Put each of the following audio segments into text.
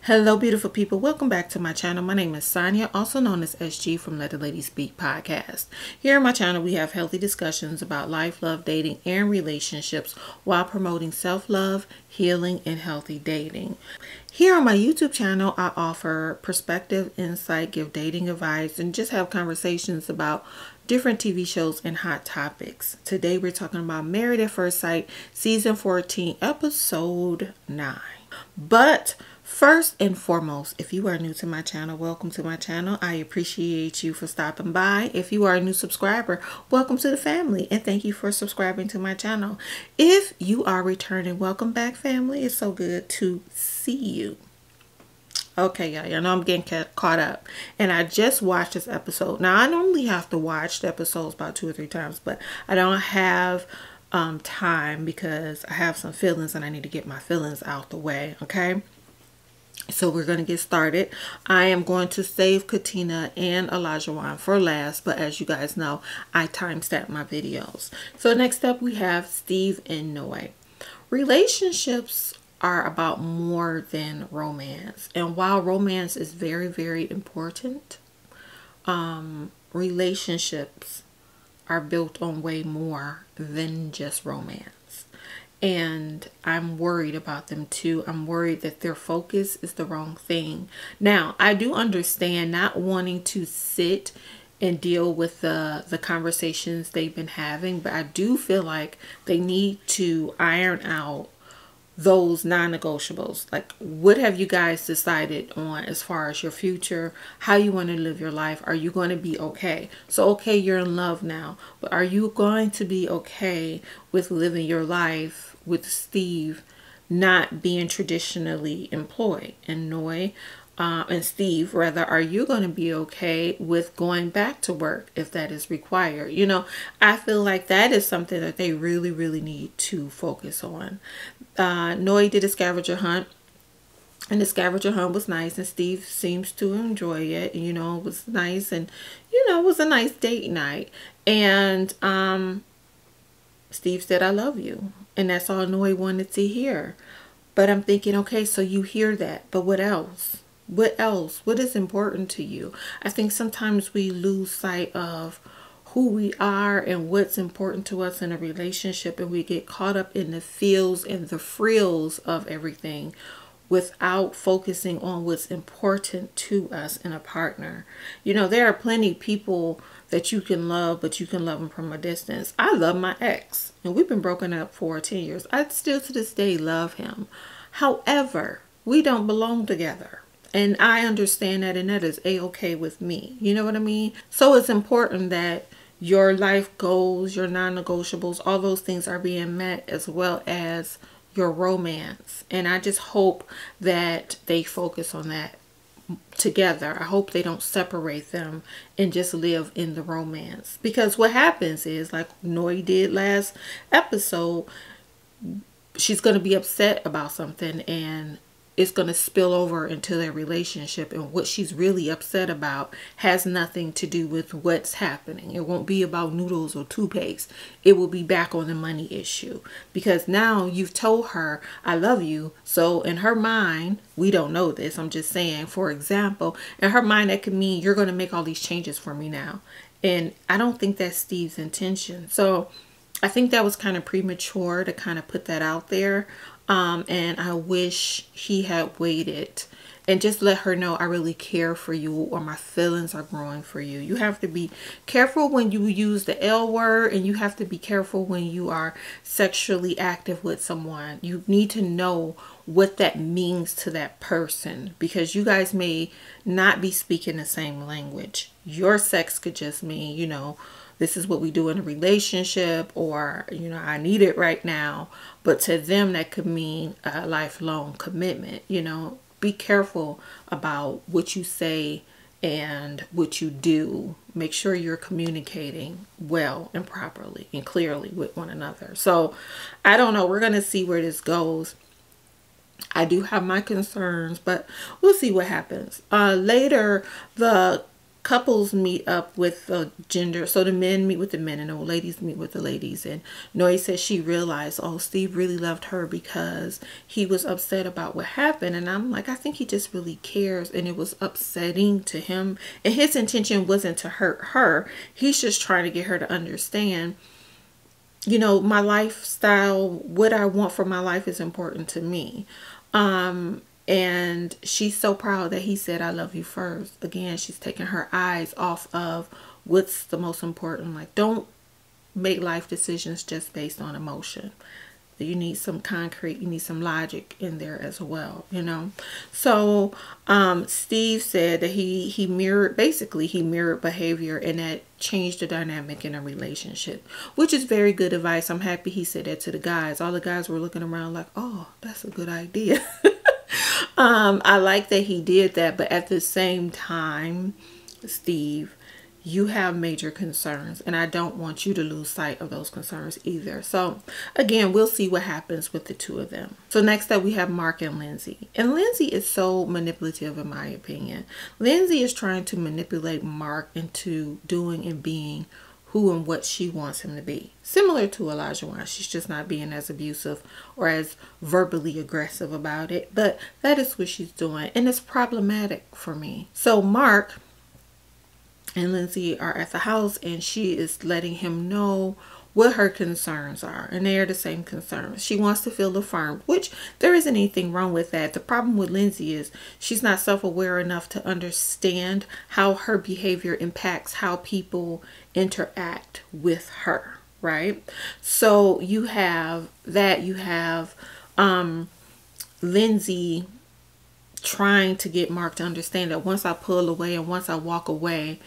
Hello, beautiful people. Welcome back to my channel. My name is Sonia, also known as SG from Let the Lady Speak podcast. Here on my channel, we have healthy discussions about life, love, dating, and relationships while promoting self-love, healing, and healthy dating. Here on my YouTube channel, I offer perspective, insight, give dating advice, and just have conversations about different TV shows and hot topics. Today, we're talking about Married at First Sight, Season 14, Episode 9. But first and foremost, if you are new to my channel, welcome to my channel. I appreciate you for stopping by. If you are a new subscriber, welcome to the family and thank you for subscribing to my channel. If you are returning, welcome back, family. It's so good to see you. Okay, y'all know I'm getting caught up and I just watched this episode. Now, I normally have to watch the episodes about 2 or 3 times, but I don't have time because I have some feelings and I need to get my feelings out the way. Okay, so we're going to get started. I am going to save Katina and Olajuwon for last, but as you guys know, I timestamp my videos. So next up we have Steve and Noi. Relationships are about more than romance, and while romance is very, very important, relationships are built on way more than just romance. And I'm worried about them too. I'm worried that their focus is the wrong thing. Now, I do understand not wanting to sit and deal with the conversations they've been having, but I do feel like they need to iron out those non-negotiables. Like, what have you guys decided on as far as your future, how you want to live your life? Are you going to be okay? So okay, you're in love now, but are you going to be okay with living your life with Steve not being traditionally employed? And Noi and Steve, rather, are you going to be okay with going back to work if that is required? You know, I feel like that is something that they really, really need to focus on. Noi did a scavenger hunt, and the scavenger hunt was nice, and Steve seems to enjoy it. You know, it was nice, and you know, it was a nice date night. And Steve said, "I love you," and that's all Noi wanted to hear. But I'm thinking, okay, so you hear that, but what else? What else? What is important to you? I think sometimes we lose sight of who we are and what's important to us in a relationship, and we get caught up in the feels and the frills of everything without focusing on what's important to us in a partner. You know, there are plenty of people that you can love, but you can love them from a distance. I love my ex, and we've been broken up for 10 years. I still to this day love him. However, we don't belong together. And I understand that, and that is a-okay with me. You know what I mean? So it's important that your life goals, your non-negotiables, all those things are being met, as well as your romance. And I just hope that they focus on that together. I hope they don't separate them and just live in the romance. Because what happens is, like Noi did last episode, she's going to be upset about something, and it's going to spill over into their relationship, and what she's really upset about has nothing to do with what's happening. It won't be about noodles or toothpaste. It will be back on the money issue, because now you've told her, I love you. So in her mind, we don't know this, I'm just saying, for example, in her mind, that could mean you're going to make all these changes for me now. And I don't think that's Steve's intention. So I think that was kind of premature to kind of put that out there. And I wish he had waited and just let her know I really care for you, or my feelings are growing for you. You have to be careful when you use the L word, and you have to be careful when you are sexually active with someone. You need to know what that means to that person, because you guys may not be speaking the same language. Your sex could just mean, you know, this is what we do in a relationship, or, you know, I need it right now. But to them, that could mean a lifelong commitment. You know, be careful about what you say and what you do. Make sure you're communicating well and properly and clearly with one another. So I don't know. We're going to see where this goes. I do have my concerns, but we'll see what happens. Later, the couples meet up with the gender. So the men meet with the men and the ladies meet with the ladies. And Noe says she realized, oh, Steve really loved her because he was upset about what happened. And I'm like, I think he just really cares. And it was upsetting to him. And his intention wasn't to hurt her. He's just trying to get her to understand, you know, my lifestyle, what I want for my life is important to me. And she's so proud that he said, I love you first. Again, she's taking her eyes off of what's the most important. Like, don't make life decisions just based on emotion. You need some concrete, you need some logic in there as well, you know. So Steve said that he mirrored, basically he mirrored behavior, and that changed the dynamic in a relationship, which is very good advice. I'm happy he said that to the guys. All the guys were looking around like, oh, that's a good idea. I like that he did that, but at the same time, Steve, you have major concerns, and I don't want you to lose sight of those concerns either. So again, we'll see what happens with the two of them. So next up we have Mark and Lindsay. And Lindsay is so manipulative in my opinion. Lindsay is trying to manipulate Mark into doing and being who and what she wants him to be. Similar to Olajuwon, she's just not being as abusive or as verbally aggressive about it. But that is what she's doing, and it's problematic for me. So Mark and Lindsay are at the house, and she is letting him know what her concerns are, and they are the same concerns. She wants to feel affirmed, which there isn't anything wrong with that. The problem with Lindsay is she's not self-aware enough to understand how her behavior impacts how people interact with her, right? So you have that, you have Lindsay trying to get Mark to understand that once I pull away and once I walk away,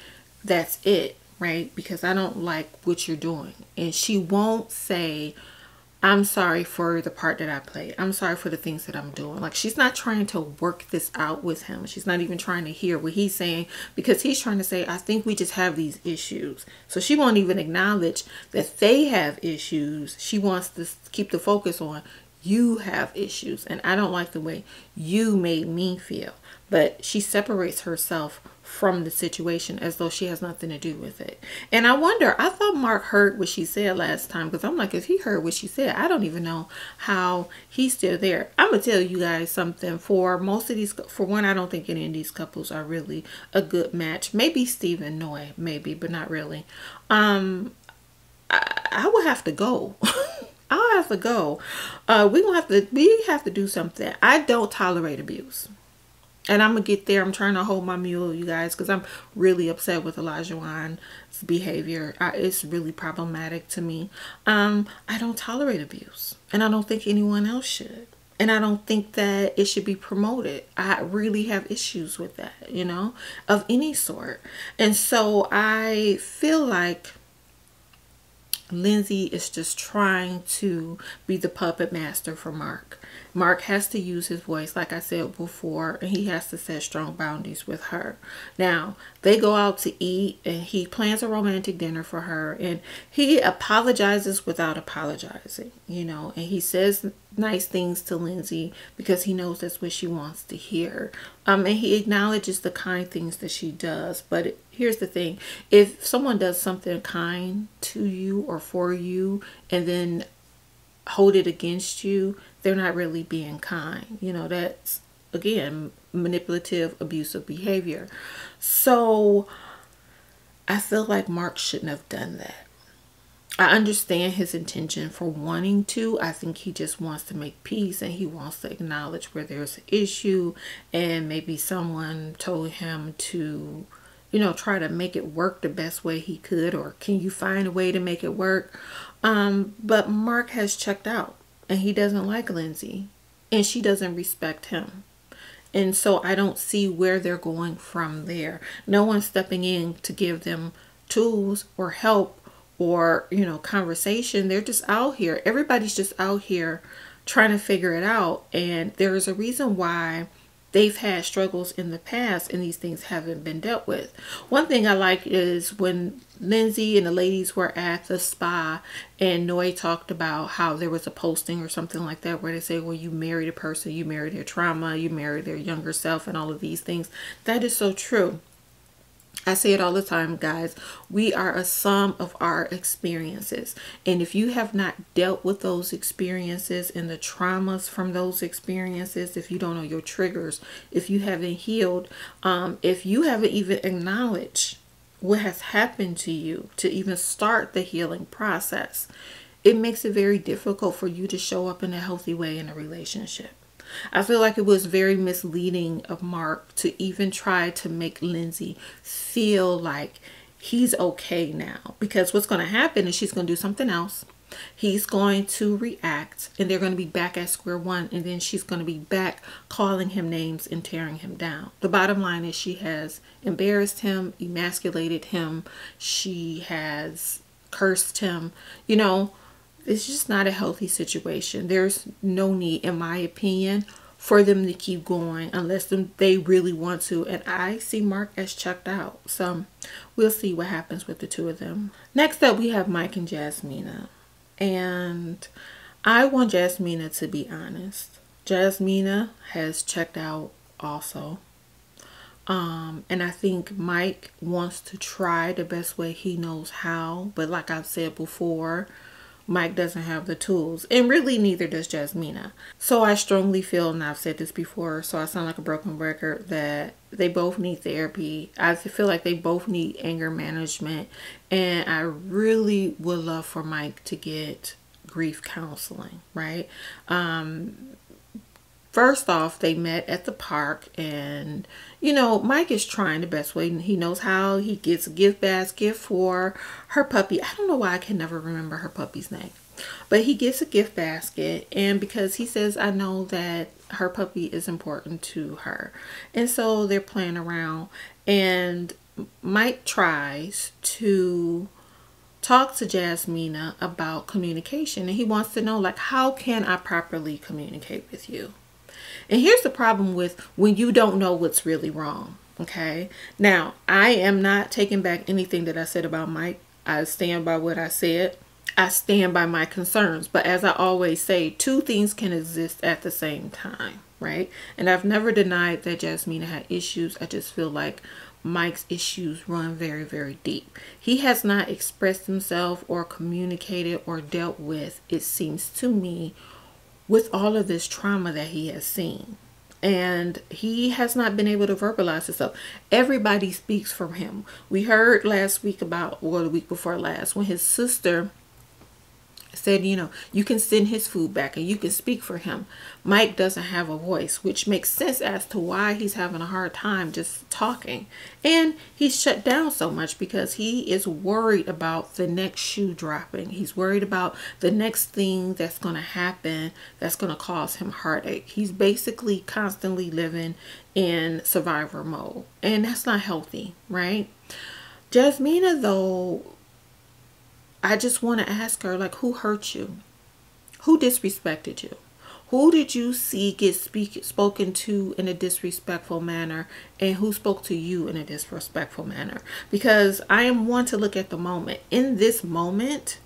that's it, right? Because I don't like what you're doing. And she won't say, I'm sorry for the part that I played. I'm sorry for the things that I'm doing. Like, she's not trying to work this out with him. She's not even trying to hear what he's saying, because he's trying to say, I think we just have these issues. So she won't even acknowledge that they have issues. She wants to keep the focus on, you have issues, and I don't like the way you made me feel. But she separates herself from the situation as though she has nothing to do with it. And I wonder, I thought Mark heard what she said last time, because I'm like, if he heard what she said, I don't even know how he's still there. I'm gonna tell you guys something. For most of these, for one, I don't think any of these couples are really a good match. Maybe Steve and Noe, maybe, but not really. I would have to go. I'll have to go. We have to do something. I don't tolerate abuse. And I'm going to get there. I'm trying to hold my mule, you guys, because I'm really upset with Olajuwon's behavior. It's really problematic to me. I don't tolerate abuse. And I don't think anyone else should. And I don't think that it should be promoted. I really have issues with that, you know, of any sort. And so I feel like Lindsay is just trying to be the puppet master for Mark. Mark has to use his voice, like I said before, and he has to set strong boundaries with her. Now, they go out to eat, and he plans a romantic dinner for her, and he apologizes without apologizing, you know, and he says nice things to Lindsay because he knows that's what she wants to hear. And he acknowledges the kind things that she does. But here's the thing. If someone does something kind to you or for you and then hold it against you, they're not really being kind. You know, that's, again, manipulative, abusive behavior. So I feel like Mark shouldn't have done that. I understand his intention for wanting to. I think he just wants to make peace, and he wants to acknowledge where there's an issue, and maybe someone told him to, you know, try to make it work the best way he could, or can you find a way to make it work? But Mark has checked out, and he doesn't like Lindsay, and she doesn't respect him. And so I don't see where they're going from there. No one's stepping in to give them tools or help or, you know, conversation. They're just out here. Everybody's just out here trying to figure it out. And there is a reason why they've had struggles in the past and these things haven't been dealt with. One thing I like is when Lindsay and the ladies were at the spa and Noe talked about how there was a posting or something like that where they say, well, you married a person, you married their trauma, you married their younger self, and all of these things. That is so true. I say it all the time, guys. We are a sum of our experiences. And if you have not dealt with those experiences and the traumas from those experiences, if you don't know your triggers, if you haven't healed, if you haven't even acknowledged what has happened to you to even start the healing process, it makes it very difficult for you to show up in a healthy way in a relationship. I feel like it was very misleading of Mark to even try to make Lindsay feel like he's okay now, because what's going to happen is she's going to do something else. He's going to react and they're going to be back at square one, and then she's going to be back calling him names and tearing him down. The bottom line is she has embarrassed him, emasculated him, she has cursed him. You know, it's just not a healthy situation. There's no need, in my opinion, for them to keep going unless they really want to. And I see Mark as checked out. So we'll see what happens with the two of them. Next up, we have Mike and Jasmina. And I want Jasmina to be honest. Jasmina has checked out also. And I think Mike wants to try the best way he knows how. But like I've said before, Mike doesn't have the tools, and really neither does Jasmina. So I strongly feel, and I've said this before, so I sound like a broken record, that they both need therapy. I feel like they both need anger management, and I really would love for Mike to get grief counseling, right? First off, they met at the park, and you know, Mike is trying the best way he knows how. He gets a gift basket for her puppy. I don't know why I can never remember her puppy's name, but he gets a gift basket, and because he says, I know that her puppy is important to her, and so they're playing around, and Mike tries to talk to Jasmina about communication, and he wants to know, like, how can I properly communicate with you? And here's the problem with when you don't know what's really wrong. Okay. Now, I am not taking back anything that I said about Mike. I stand by what I said. I stand by my concerns. But as I always say, two things can exist at the same time. Right. And I've never denied that Jasmina had issues. I just feel like Mike's issues run very, very deep. He has not expressed himself or communicated or dealt with, it seems to me, with all of this trauma that he has seen. And he has not been able to verbalize himself. Everybody speaks from him. We heard last week about, or the week before last, when his sister said, you know, you can send his food back and you can speak for him. Mike doesn't have a voice, which makes sense as to why he's having a hard time just talking. And he's shut down so much because he is worried about the next shoe dropping. He's worried about the next thing that's going to happen that's going to cause him heartache. He's basically constantly living in survivor mode, and that's not healthy, right? Jasmina, though, I just want to ask her, like, who hurt you? Who disrespected you? Who did you see get spoken to in a disrespectful manner, and who spoke to you in a disrespectful manner? Because I am one to look at the moment. In this moment,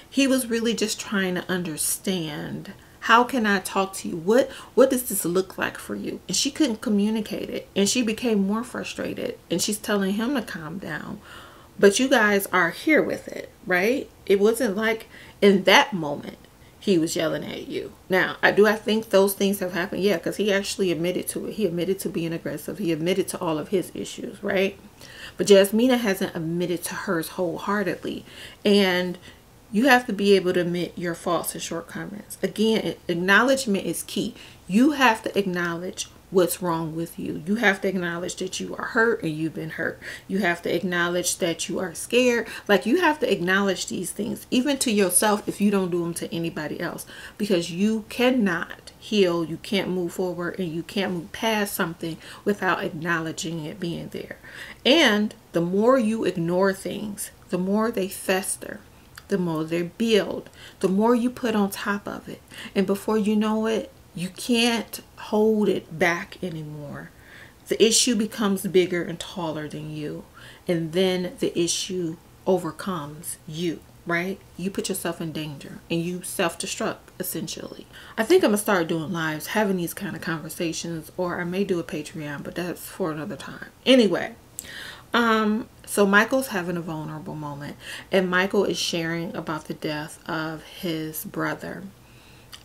he was really just trying to understand, how can I talk to you? What does this look like for you? And she couldn't communicate it, and she became more frustrated, and she's telling him to calm down. But you guys are here with it, right? It wasn't like in that moment he was yelling at you. Now, I think those things have happened. Yeah, because he actually admitted to it. He admitted to being aggressive. He admitted to all of his issues, right? But Jasmina hasn't admitted to hers wholeheartedly. And you have to be able to admit your faults and shortcomings. Again, acknowledgement is key. You have to acknowledge what's wrong with you. You have to acknowledge that you are hurt and you've been hurt. You have to acknowledge that you are scared. Like, you have to acknowledge these things, even to yourself, if you don't do them to anybody else, because you cannot heal, you can't move forward, and you can't move past something without acknowledging it being there. And the more you ignore things, the more they fester, the more they build, the more you put on top of it. And before you know it, you can't hold it back anymore. The issue becomes bigger and taller than you. And then the issue overcomes you, right? You put yourself in danger and you self-destruct, essentially. I think I'm going to start doing lives, having these kind of conversations, or I may do a Patreon, but that's for another time. Anyway, So Michael's having a vulnerable moment, and Michael is sharing about the death of his brother.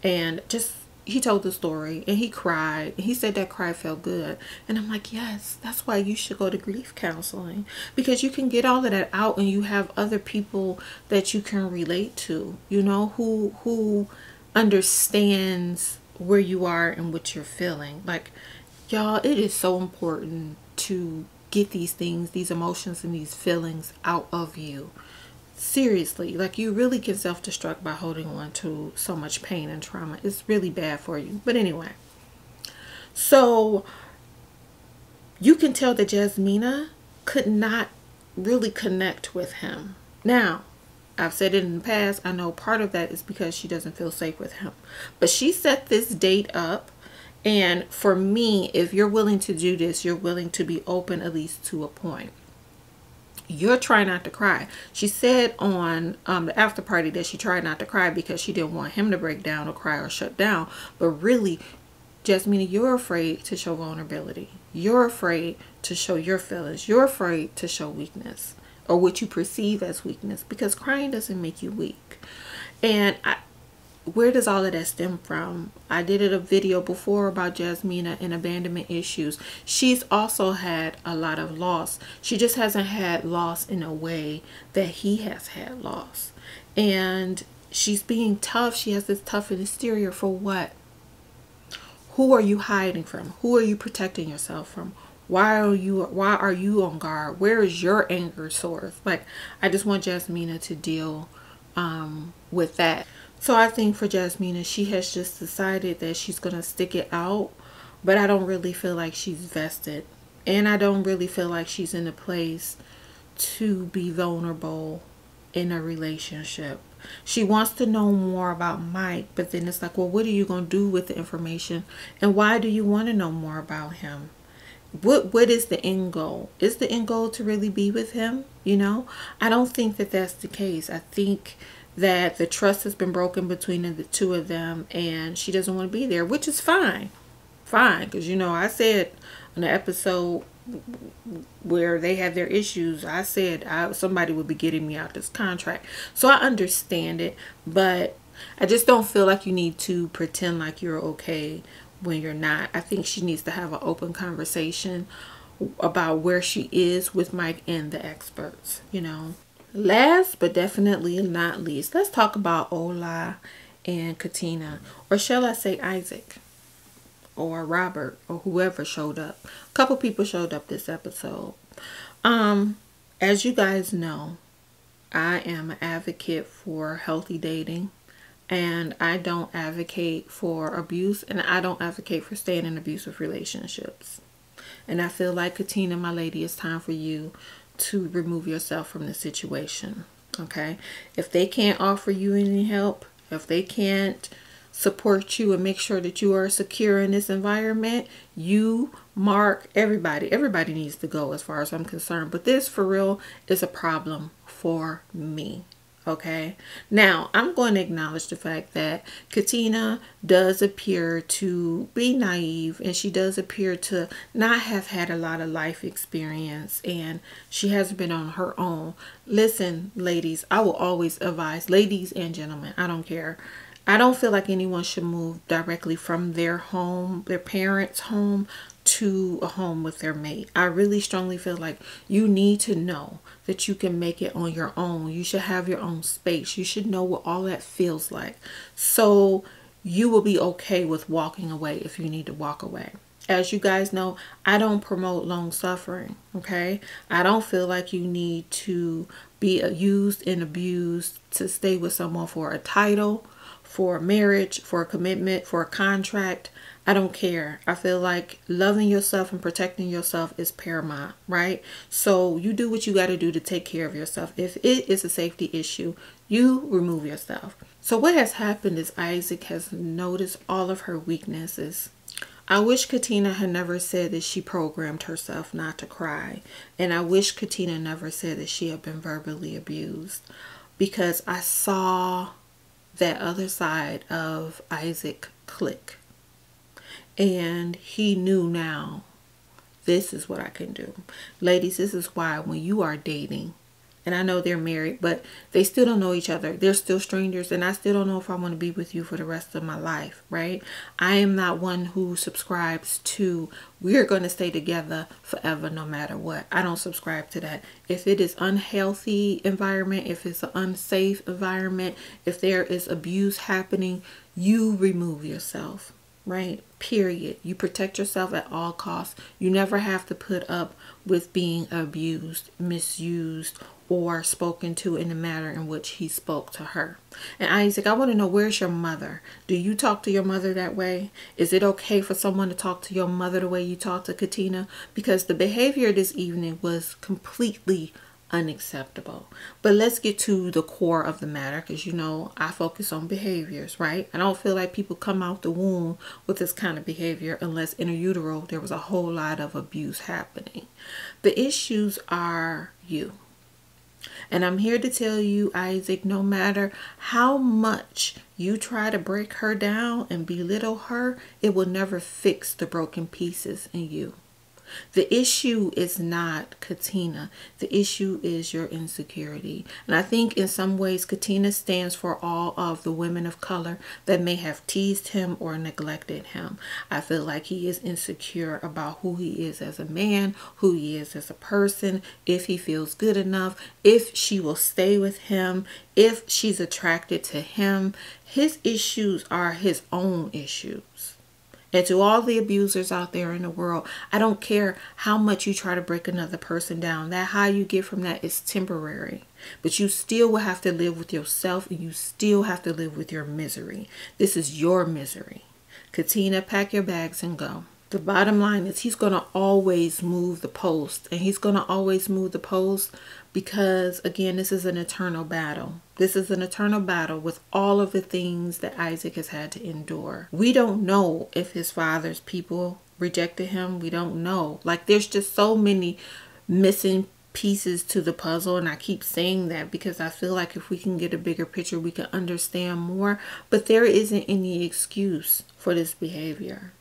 And just he told the story and he cried. He said that cry felt good. And I'm like, yes, that's why you should go to grief counseling, because you can get all of that out and you have other people that you can relate to, you know, who understands where you are and what you're feeling. Like, y'all, it is so important to get these things, these emotions and these feelings out of you. Seriously, like, you really can self-destruct by holding on to so much pain and trauma. It's really bad for you. But anyway, so you can tell that Jasmina could not really connect with him. Now, I've said it in the past, I know part of that is because she doesn't feel safe with him. But she set this date up. And for me, if you're willing to do this, you're willing to be open at least to a point. You're trying not to cry. She said on the after party that she tried not to cry because she didn't want him to break down or cry or shut down. But really, Jasmine, you're afraid to show vulnerability. You're afraid to show your feelings. You're afraid to show weakness or what you perceive as weakness, because crying doesn't make you weak. And where does all of that stem from? I did a video before about Jasmina and abandonment issues. She's also had a lot of loss. She just hasn't had loss in a way that he has had loss. And she's being tough. She has this tough exterior for what? Who are you hiding from? Who are you protecting yourself from? Why are you on guard? Where is your anger source? Like, I just want Jasmina to deal with that. So I think for Jasmina, she has just decided that she's going to stick it out. But I don't really feel like she's vested. And I don't really feel like she's in a place to be vulnerable in a relationship. She wants to know more about Mike. But then it's like, well, what are you going to do with the information? And why do you want to know more about him? What is the end goal? Is the end goal to really be with him? You know, I don't think that that's the case. I think that the trust has been broken between the two of them, and she doesn't want to be there, which is fine. Because, you know, I said in the episode where they had their issues, I said somebody would be getting me out this contract. So I understand it, but I just don't feel like you need to pretend like you're okay when you're not. I think she needs to have an open conversation about where she is with Mike and the experts, you know. Last but definitely not least, let's talk about Ola and Katina, or shall I say Isaac or Robert or whoever showed up. A couple people showed up this episode. As you guys know, I am an advocate for healthy dating, and I don't advocate for abuse, and I don't advocate for staying in abusive relationships. And I feel like, Katina, my lady, it's time for you to remove yourself from the situation. Okay, if they can't offer you any help, if they can't support you and make sure that you are secure in this environment, you, Mark, everybody needs to go, as far as I'm concerned. But this, for real, is a problem for me. Okay, now I'm going to acknowledge the fact that Katina does appear to be naive, and she does appear to not have had a lot of life experience, and she hasn't been on her own. Listen, ladies, I will always advise, ladies and gentlemen, I don't care. I don't feel like anyone should move directly from their home, their parents' home, to a home with their mate. I really strongly feel like you need to know that you can make it on your own. You should have your own space. You should know what all that feels like. So you will be okay with walking away if you need to walk away. As you guys know, I don't promote long suffering, okay? I don't feel like you need to be used and abused to stay with someone for a title, for a marriage, for a commitment, for a contract. I don't care. I feel like loving yourself and protecting yourself is paramount, right? So you do what you got to do to take care of yourself. If it is a safety issue, you remove yourself. So what has happened is Isaac has noticed all of her weaknesses. I wish Katina had never said that she programmed herself not to cry. And I wish Katina never said that she had been verbally abused, because I saw that other side of Isaac click. And he knew now this is what I can do. Ladies, this is why when you are dating, and I know they're married, but they still don't know each other. They're still strangers, and I still don't know if I want to be with you for the rest of my life, right? I am not one who subscribes to we're going to stay together forever no matter what. I don't subscribe to that. If it is unhealthy environment, if it's an unsafe environment, if there is abuse happening, you remove yourself, right? Period. You protect yourself at all costs. You never have to put up with being abused, misused, or spoken to in the manner in which he spoke to her. And Isaac, I want to know, where's your mother? Do you talk to your mother that way? Is it okay for someone to talk to your mother the way you talk to Katina? Because the behavior this evening was completely unacceptable. But let's get to the core of the matter, because you know I focus on behaviors, right? I don't feel like people come out the womb with this kind of behavior unless in utero there was a whole lot of abuse happening. The issues are you. And I'm here to tell you, Isaac, no matter how much you try to break her down and belittle her, it will never fix the broken pieces in you. The issue is not Katina. The issue is your insecurity. And I think in some ways Katina stands for all of the women of color that may have teased him or neglected him. I feel like he is insecure about who he is as a man, who he is as a person, if he feels good enough, if she will stay with him, if she's attracted to him. His issues are his own issues. And to all the abusers out there in the world, I don't care how much you try to break another person down. That high you get from that is temporary. But you still will have to live with yourself, and you still have to live with your misery. This is your misery. Katina, pack your bags and go. The bottom line is he's going to always move the post. And he's going to always move the post because, again, this is an eternal battle. This is an eternal battle with all of the things that Isaac has had to endure. We don't know if his father's people rejected him. We don't know. Like, there's just so many missing pieces to the puzzle, and I keep saying that because I feel like if we can get a bigger picture, we can understand more. But there isn't any excuse for this behavior.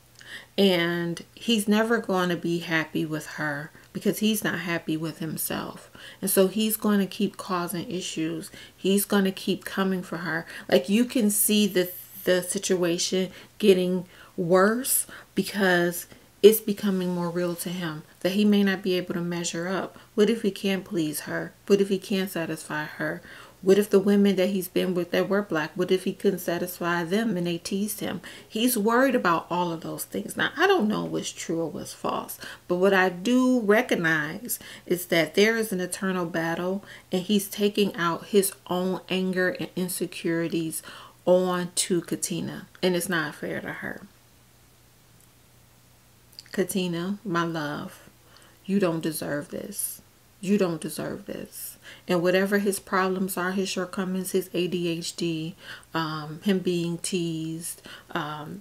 And he's never going to be happy with her because he's not happy with himself. And so he's going to keep causing issues. He's going to keep coming for her. Like, you can see the situation getting worse because it's becoming more real to him that he may not be able to measure up. What if he can't please her? What if he can't satisfy her? What if the women that he's been with that were black, what if he couldn't satisfy them and they teased him? He's worried about all of those things. Now, I don't know what's true or what's false, but what I do recognize is that there is an eternal battle, and he's taking out his own anger and insecurities onto Katina, and it's not fair to her. Katina, my love, you don't deserve this. You don't deserve this. And whatever his problems are, his shortcomings, his ADHD, him being teased,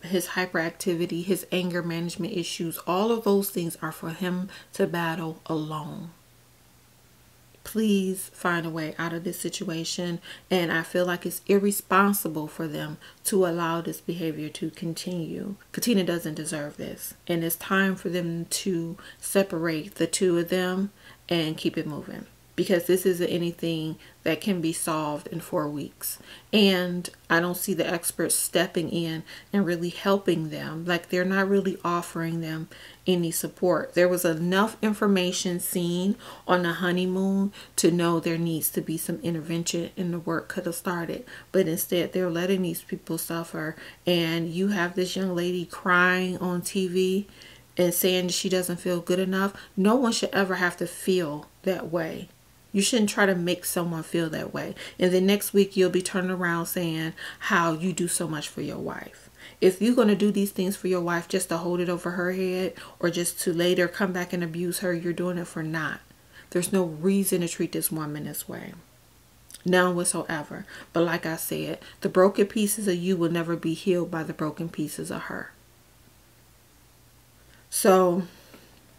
his hyperactivity, his anger management issues, all of those things are for him to battle alone. Please find a way out of this situation. And I feel like it's irresponsible for them to allow this behavior to continue. Katina doesn't deserve this. And it's time for them to separate the two of them and keep it moving. Because this isn't anything that can be solved in 4 weeks. And I don't see the experts stepping in and really helping them. Like, they're not really offering them any support. There was enough information seen on the honeymoon to know there needs to be some intervention and the work could have started. But instead, they're letting these people suffer. And you have this young lady crying on TV and saying she doesn't feel good enough. No one should ever have to feel that way. You shouldn't try to make someone feel that way. And then next week you'll be turning around saying how you do so much for your wife. If you're going to do these things for your wife just to hold it over her head or just to later come back and abuse her, you're doing it for naught. There's no reason to treat this woman this way. None whatsoever. But like I said, the broken pieces of you will never be healed by the broken pieces of her. So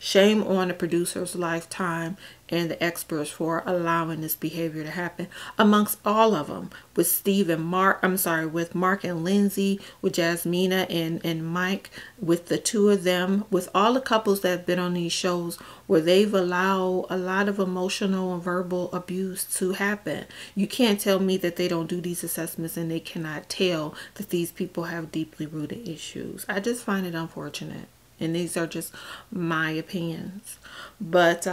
Shame on the producer's Lifetime and the experts for allowing this behavior to happen amongst all of them. With Steve and Mark, with Mark and Lindsay, with Jasmina and Mike, with the two of them, with all the couples that have been on these shows where they've allowed a lot of emotional and verbal abuse to happen. You can't tell me that they don't do these assessments and they cannot tell that these people have deeply rooted issues. I just find it unfortunate. And these are just my opinions. But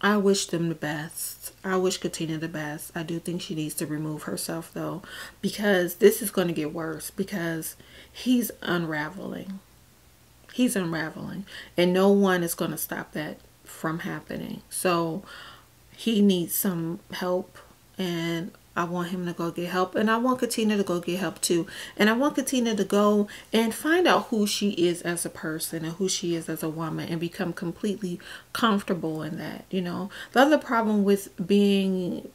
I wish them the best. I wish Katina the best. I do think she needs to remove herself, though, because this is going to get worse, because he's unraveling. He's unraveling. And no one is going to stop that from happening. So he needs some help, and I want him to go get help, and I want Katina to go get help too. And I want Katina to go and find out who she is as a person and who she is as a woman, and become completely comfortable in that. You know, the other problem with being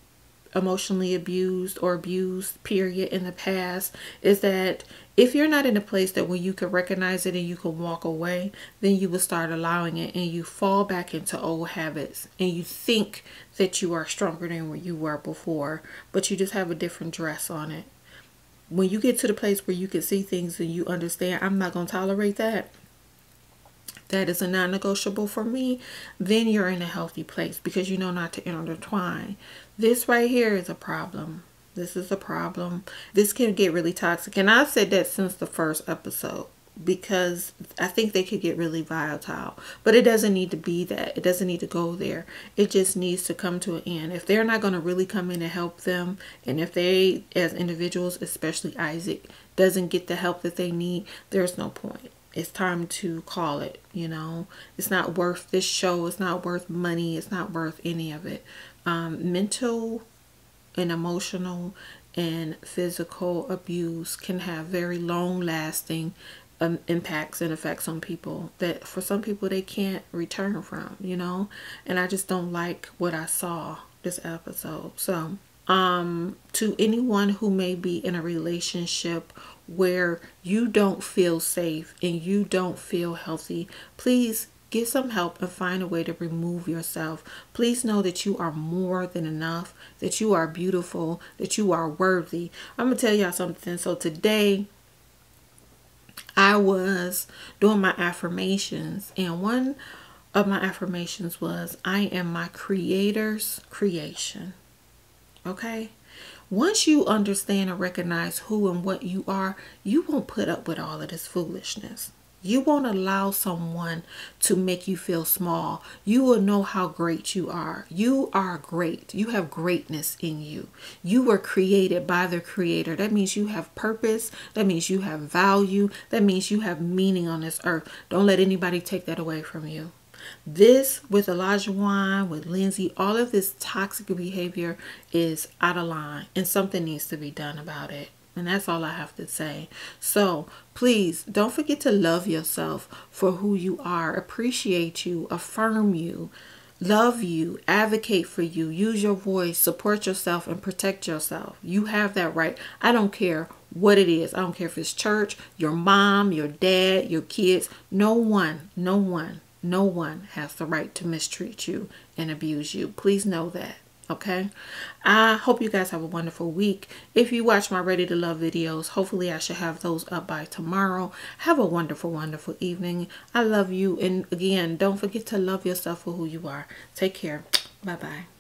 emotionally abused or abused period in the past is that if you're not in a place that where you can recognize it and you can walk away, then you will start allowing it, and you fall back into old habits, and you think that you are stronger than where you were before, but you just have a different dress on it. When you get to the place where you can see things and you understand, I'm not going to tolerate that, that is a non-negotiable for me, then you're in a healthy place, because you know not to intertwine. This right here is a problem. This is a problem. This can get really toxic. And I've said that since the first episode, because I think they could get really volatile. But it doesn't need to be that. It doesn't need to go there. It just needs to come to an end. If they're not going to really come in and help them, and if they, as individuals, especially Isaac, doesn't get the help that they need, there's no point. It's time to call it, you know. It's not worth this show. It's not worth money. It's not worth any of it. Mental and emotional and physical abuse can have very long-lasting impacts and effects on people that for some people they can't return from, you know. And I just don't like what I saw this episode. So to anyone who may be in a relationship where you don't feel safe and you don't feel healthy, please get some help and find a way to remove yourself. Please know that you are more than enough, that you are beautiful, that you are worthy. I'm going to tell y'all something. So today I was doing my affirmations, and one of my affirmations was, I am my creator's creation. Okay? Once you understand and recognize who and what you are, you won't put up with all of this foolishness. You won't allow someone to make you feel small. You will know how great you are. You are great. You have greatness in you. You were created by the Creator. That means you have purpose. That means you have value. That means you have meaning on this earth. Don't let anybody take that away from you. This with Elijah Wine, with Lindsay, all of this toxic behavior is out of line, and something needs to be done about it. And that's all I have to say. So please don't forget to love yourself for who you are. Appreciate you, affirm you, love you, advocate for you, use your voice, support yourself, and protect yourself. You have that right. I don't care what it is. I don't care if it's church, your mom, your dad, your kids. No one has the right to mistreat you and abuse you. Please know that. Okay, I hope you guys have a wonderful week. If you watch my Ready to Love videos, hopefully I should have those up by tomorrow. Have a wonderful, wonderful evening. I love you. And again, don't forget to love yourself for who you are. Take care. Bye-bye.